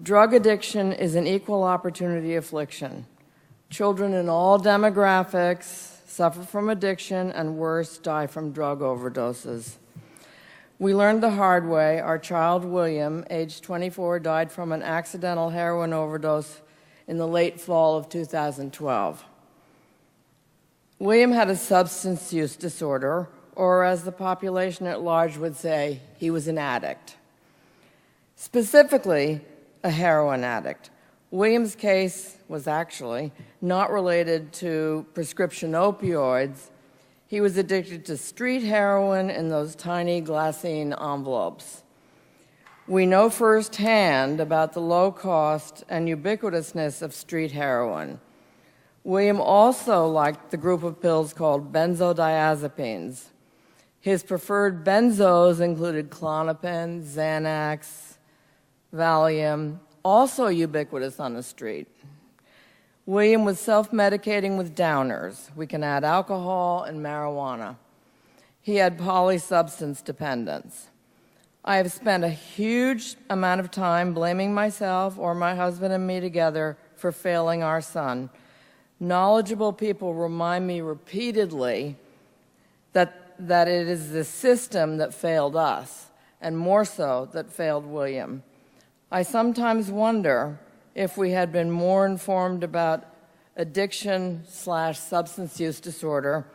Drug addiction is an equal opportunity affliction. Children in all demographics suffer from addiction and worse, die from drug overdoses. We learned the hard way. Our child, William, age 24, died from an accidental heroin overdose in the late fall of 2012. William had a substance use disorder, or as the population at large would say, he was an addict. Specifically, a heroin addict. William's case was actually not related to prescription opioids. He was addicted to street heroin in those tiny glassine envelopes. We know firsthand about the low cost and ubiquitousness of street heroin. William also liked the group of pills called benzodiazepines. His preferred benzos included Klonopin, Xanax, Valium, also ubiquitous on the street. William was self-medicating with downers. We can add alcohol and marijuana. He had polysubstance dependence. I have spent a huge amount of time blaming myself or my husband and me together for failing our son. Knowledgeable people remind me repeatedly that it is the system that failed us, and more so that failed William. I sometimes wonder if we had been more informed about addiction/substance use disorder,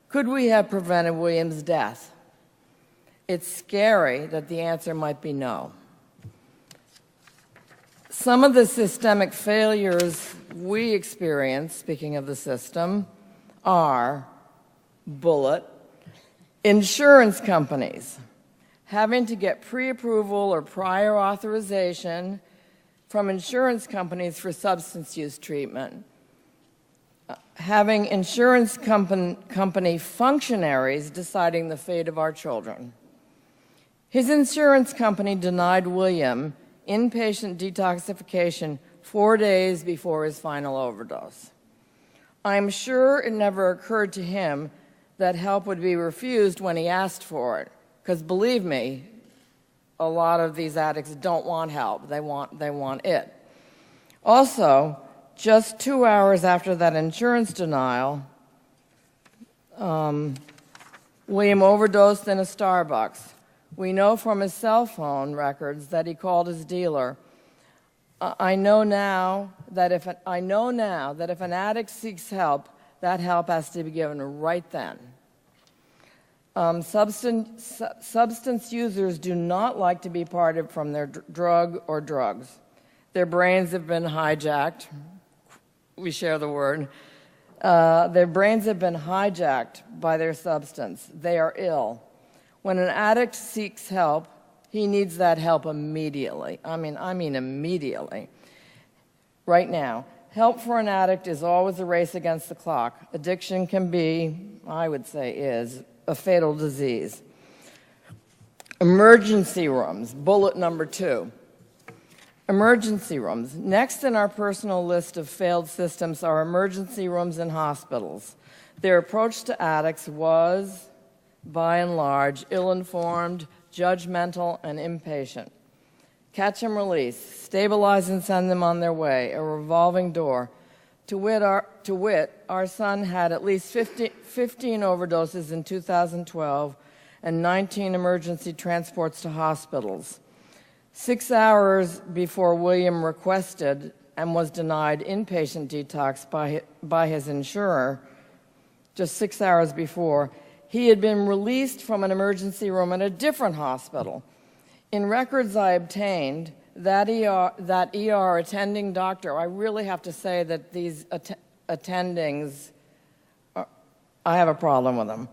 could we have prevented William's death? It's scary that the answer might be no. Some of the systemic failures we experience, speaking of the system, are bullet, insurance companies having to get pre-approval or prior authorization from insurance companies for substance use treatment, having insurance company functionaries deciding the fate of our children. His insurance company denied William inpatient detoxification 4 days before his final overdose. I'm sure it never occurred to him that help would be refused when he asked for it, because believe me, a lot of these addicts don't want help. They want it. Also, just 2 hours after that insurance denial, William overdosed in a Starbucks. We know from his cell phone records that he called his dealer. I know now that if an addict seeks help, that help has to be given right then. Substance users do not like to be parted from their drug or drugs. Their brains have been hijacked. We share the word. Their brains have been hijacked by their substance. They are ill. When an addict seeks help, he needs that help immediately. I mean immediately. Right now. Help for an addict is always a race against the clock. Addiction can be, I would say is, a fatal disease. Emergency rooms, bullet number 2. Emergency rooms. Next in our personal list of failed systems are emergency rooms in hospitals. Their approach to addicts was, by and large, ill-informed, judgmental, and impatient. Catch and release, stabilize and send them on their way, a revolving door. To wit, our son had at least 15 overdoses in 2012 and 19 emergency transports to hospitals. 6 hours before William requested and was denied inpatient detox by his insurer, just 6 hours before, he had been released from an emergency room at a different hospital. In records I obtained, that ER attending doctor, I really have to say that these attendings, I have a problem with them.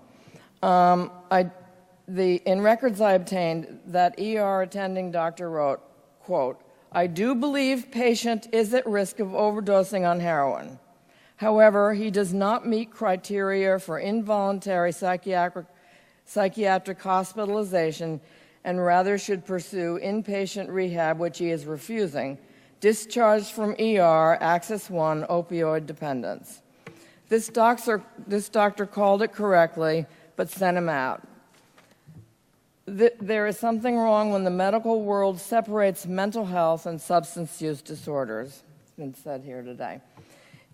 In records I obtained, that ER attending doctor wrote, quote, "I do believe patient is at risk of overdosing on heroin. However, he does not meet criteria for involuntary psychiatric hospitalization and rather should pursue inpatient rehab, which he is refusing. Discharged from ER, Axis 1, opioid dependence." This doctor called it correctly, but sent him out. There is something wrong when the medical world separates mental health and substance use disorders. It's been said here today.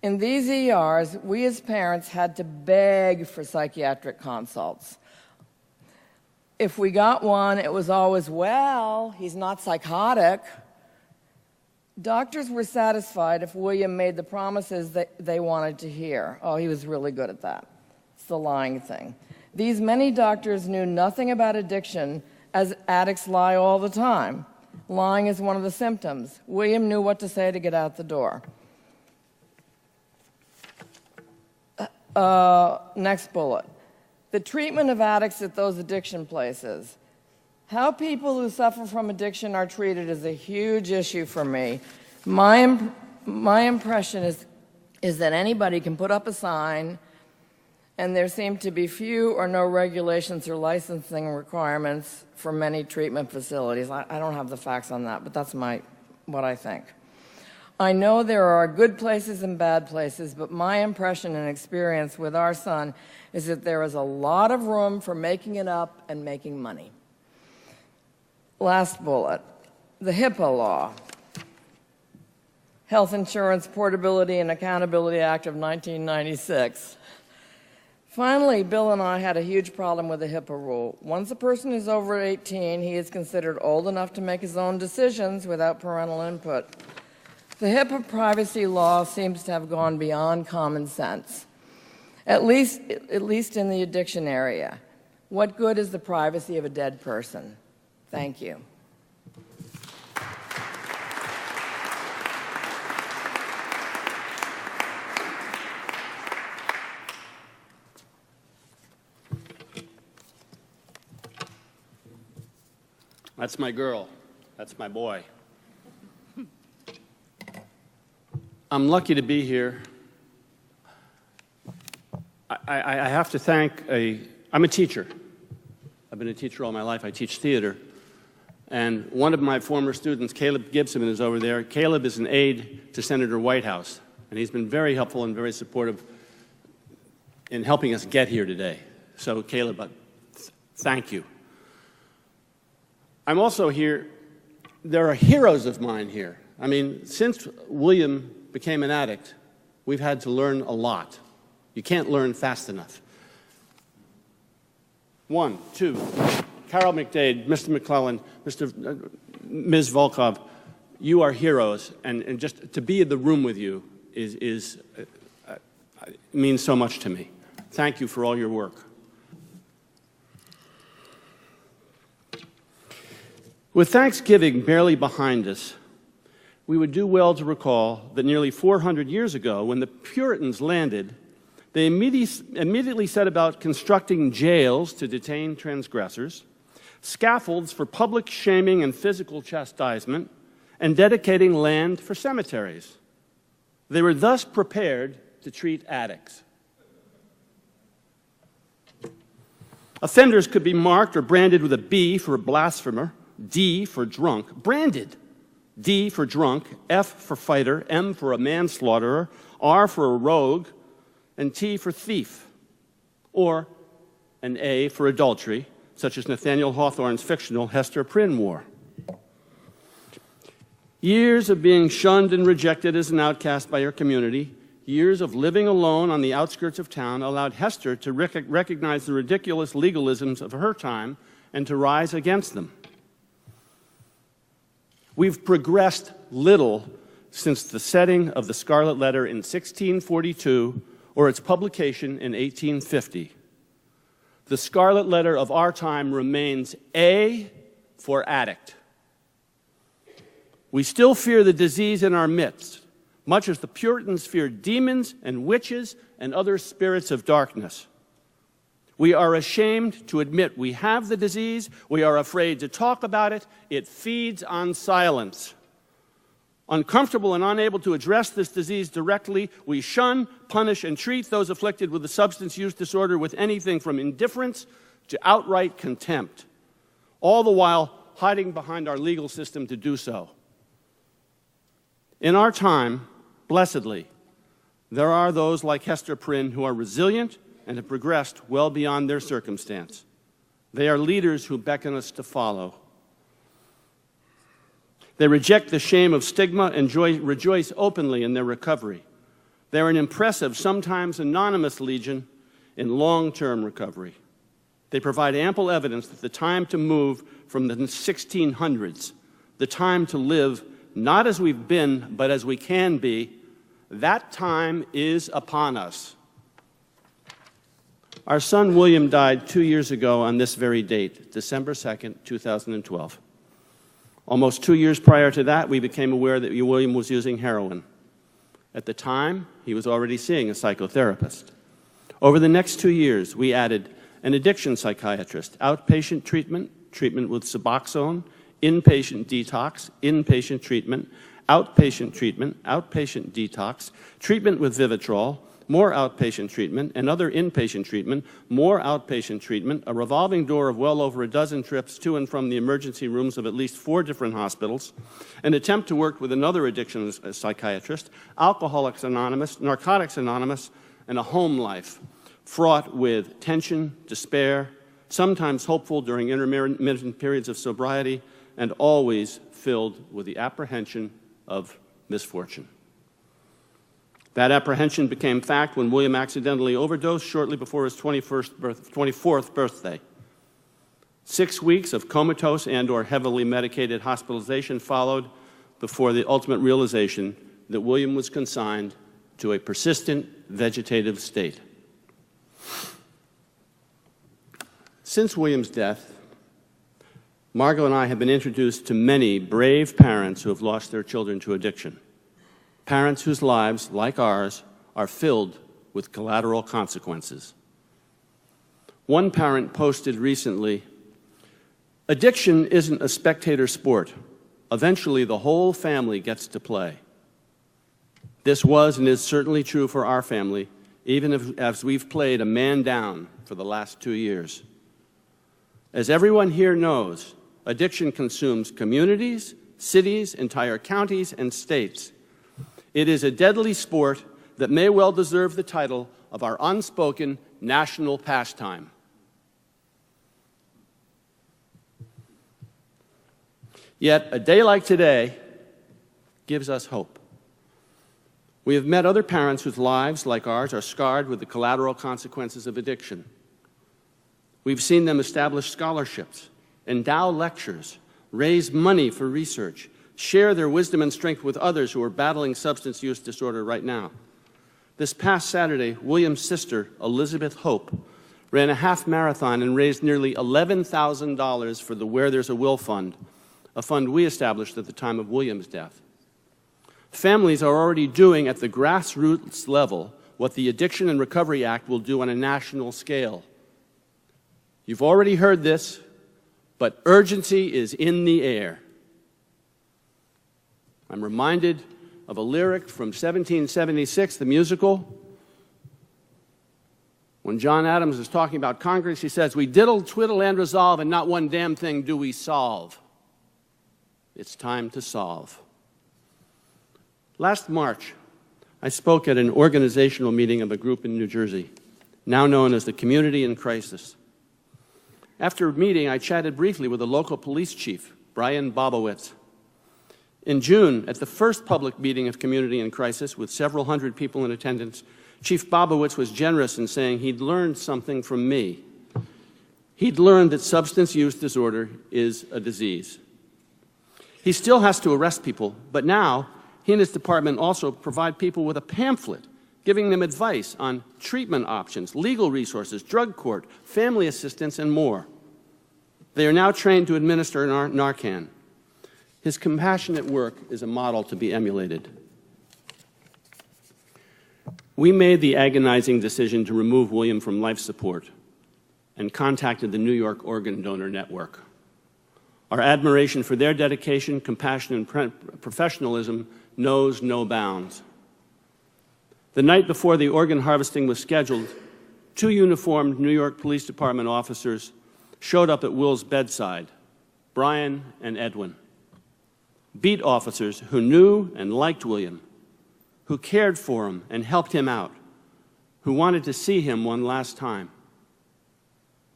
In these ERs, we as parents had to beg for psychiatric consults. If we got one, it was always, well, he's not psychotic. Doctors were satisfied if William made the promises that they wanted to hear. Oh, he was really good at that. It's the lying thing. These many doctors knew nothing about addiction, as addicts lie all the time. Lying is one of the symptoms. William knew what to say to get out the door. Next bullet. The treatment of addicts at those addiction places. How people who suffer from addiction are treated is a huge issue for me. My impression is that anybody can put up a sign, and there seem to be few or no regulations or licensing requirements for many treatment facilities. I don't have the facts on that, but that's what I think. I know there are good places and bad places, but my impression and experience with our son is that there is a lot of room for making it up and making money. Last bullet, the HIPAA law, Health Insurance Portability and Accountability Act of 1996. Finally, Bill and I had a huge problem with the HIPAA rule. Once a person is over 18, he is considered old enough to make his own decisions without parental input. The HIPAA privacy law seems to have gone beyond common sense, at least in the addiction area. What good is the privacy of a dead person? Thank you. That's my girl. That's my boy. I'm lucky to be here. I have to thank I'm a teacher. I've been a teacher all my life. I teach theater. And one of my former students, Caleb Gibson, is over there. Caleb is an aide to Senator Whitehouse, and he's been very helpful and very supportive in helping us get here today. So, Caleb, thank you. I'm also here. There are heroes of mine here. I mean, since William became an addict, we've had to learn a lot. You can't learn fast enough. 1, 2, Carol McDade, Mr. McClellan, Ms. Volkov, you are heroes, and just to be in the room with you means so much to me. Thank you for all your work. With Thanksgiving barely behind us, we would do well to recall that nearly 400 years ago, when the Puritans landed, they immediately set about constructing jails to detain transgressors, scaffolds for public shaming and physical chastisement, and dedicating land for cemeteries. They were thus prepared to treat addicts. Offenders could be marked or branded with a B for a blasphemer, D for drunk, branded. D for drunk, F for fighter, M for a manslaughterer, R for a rogue, and T for thief, or an A for adultery, such as Nathaniel Hawthorne's fictional Hester Prynne wore. Years of being shunned and rejected as an outcast by her community, years of living alone on the outskirts of town allowed Hester to recognize the ridiculous legalisms of her time and to rise against them. We've progressed little since the setting of the Scarlet Letter in 1642 or its publication in 1850. The Scarlet Letter of our time remains A for addict. We still fear the disease in our midst, much as the Puritans feared demons and witches and other spirits of darkness. We are ashamed to admit we have the disease. We are afraid to talk about it. It feeds on silence. Uncomfortable and unable to address this disease directly, we shun, punish, and treat those afflicted with a substance use disorder with anything from indifference to outright contempt, all the while hiding behind our legal system to do so. In our time, blessedly, there are those like Hester Prynne who are resilient and have progressed well beyond their circumstance. They are leaders who beckon us to follow. They reject the shame of stigma and rejoice openly in their recovery. They're an impressive, sometimes anonymous legion in long-term recovery. They provide ample evidence that the time to move from the 1600s, the time to live not as we've been, but as we can be, that time is upon us. Our son William died 2 years ago on this very date, December 2nd, 2012. Almost 2 years prior to that, we became aware that William was using heroin. At the time, he was already seeing a psychotherapist. Over the next 2 years, we added an addiction psychiatrist, outpatient treatment, treatment with Suboxone, inpatient detox, inpatient treatment, outpatient detox, treatment with Vivitrol, more outpatient treatment, and other inpatient treatment, more outpatient treatment, a revolving door of well over a dozen trips to and from the emergency rooms of at least 4 different hospitals, an attempt to work with another addiction psychiatrist, Alcoholics Anonymous, Narcotics Anonymous, and a home life fraught with tension, despair, sometimes hopeful during intermittent periods of sobriety, and always filled with the apprehension of misfortune. That apprehension became fact when William accidentally overdosed shortly before his 24th birthday. 6 weeks of comatose and/or heavily medicated hospitalization followed before the ultimate realization that William was consigned to a persistent vegetative state. Since William's death, Margot and I have been introduced to many brave parents who have lost their children to addiction. Parents whose lives, like ours, are filled with collateral consequences. One parent posted recently, "Addiction isn't a spectator sport. Eventually, the whole family gets to play." This was and is certainly true for our family, even as we've played a man down for the last 2 years. As everyone here knows, addiction consumes communities, cities, entire counties, and states. It is a deadly sport that may well deserve the title of our unspoken national pastime. Yet, a day like today gives us hope. We have met other parents whose lives, like ours, are scarred with the collateral consequences of addiction. We've seen them establish scholarships, endow lectures, raise money for research, share their wisdom and strength with others who are battling substance use disorder right now. This past Saturday, William's sister, Elizabeth Hope, ran a half marathon and raised nearly $11,000 for the Where There's a Will Fund, a fund we established at the time of William's death. Families are already doing at the grassroots level what the Addiction and Recovery Act will do on a national scale. You've already heard this, but urgency is in the air. I'm reminded of a lyric from 1776, the musical. When John Adams is talking about Congress, he says, "We diddle, twiddle, and resolve, and not one damn thing do we solve." It's time to solve. Last March, I spoke at an organizational meeting of a group in New Jersey, now known as the Community in Crisis. After a meeting, I chatted briefly with the local police chief, Brian Bobowitz. In June, at the first public meeting of Community in Crisis with several hundred people in attendance, Chief Bobowitz was generous in saying he'd learned something from me. He'd learned that substance use disorder is a disease. He still has to arrest people, but now he and his department also provide people with a pamphlet giving them advice on treatment options, legal resources, drug court, family assistance, and more. They are now trained to administer Narcan. His compassionate work is a model to be emulated. We made the agonizing decision to remove William from life support and contacted the New York Organ Donor Network. Our admiration for their dedication, compassion, and professionalism knows no bounds. The night before the organ harvesting was scheduled, 2 uniformed New York Police Department officers showed up at Will's bedside, Brian and Edwin. Beat officers who knew and liked William, who cared for him and helped him out, who wanted to see him one last time.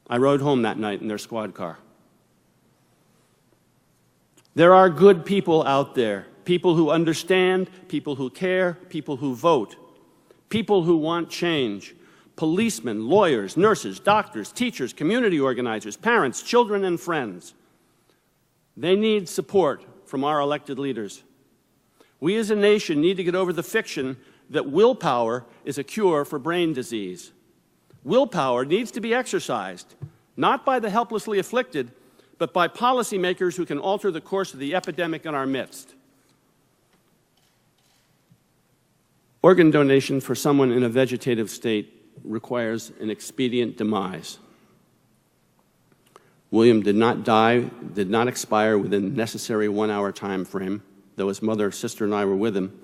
I rode home that night in their squad car. There are good people out there, people who understand, people who care, people who vote, people who want change, policemen, lawyers, nurses, doctors, teachers, community organizers, parents, children, and friends. They need support from our elected leaders. We as a nation need to get over the fiction that willpower is a cure for brain disease. Willpower needs to be exercised, not by the helplessly afflicted, but by policymakers who can alter the course of the epidemic in our midst. Organ donation for someone in a vegetative state requires an expedient demise. William did not die, did not expire within the necessary 1-hour time frame, though his mother, sister, and I were with him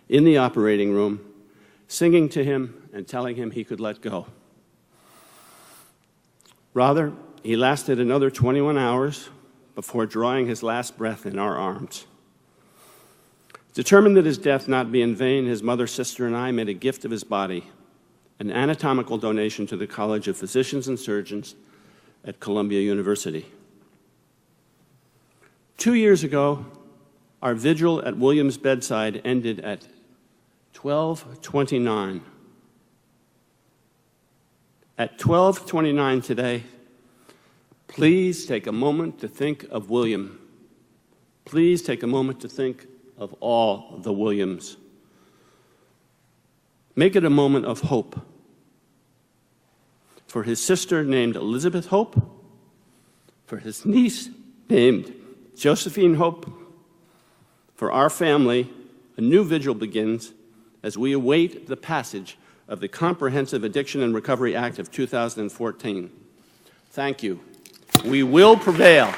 in the operating room, singing to him and telling him he could let go. Rather, he lasted another 21 hours before drawing his last breath in our arms. Determined that his death not be in vain, his mother, sister, and I made a gift of his body, an anatomical donation to the College of Physicians and Surgeons at Columbia University. 2 years ago, our vigil at William's bedside ended at 12:29. At 12:29 today, please take a moment to think of William. Please take a moment to think of all the Williams. Make it a moment of hope. For his sister named Elizabeth Hope, for his niece named Josephine Hope, for our family, a new vigil begins as we await the passage of the Comprehensive Addiction and Recovery Act of 2014. Thank you. We will prevail.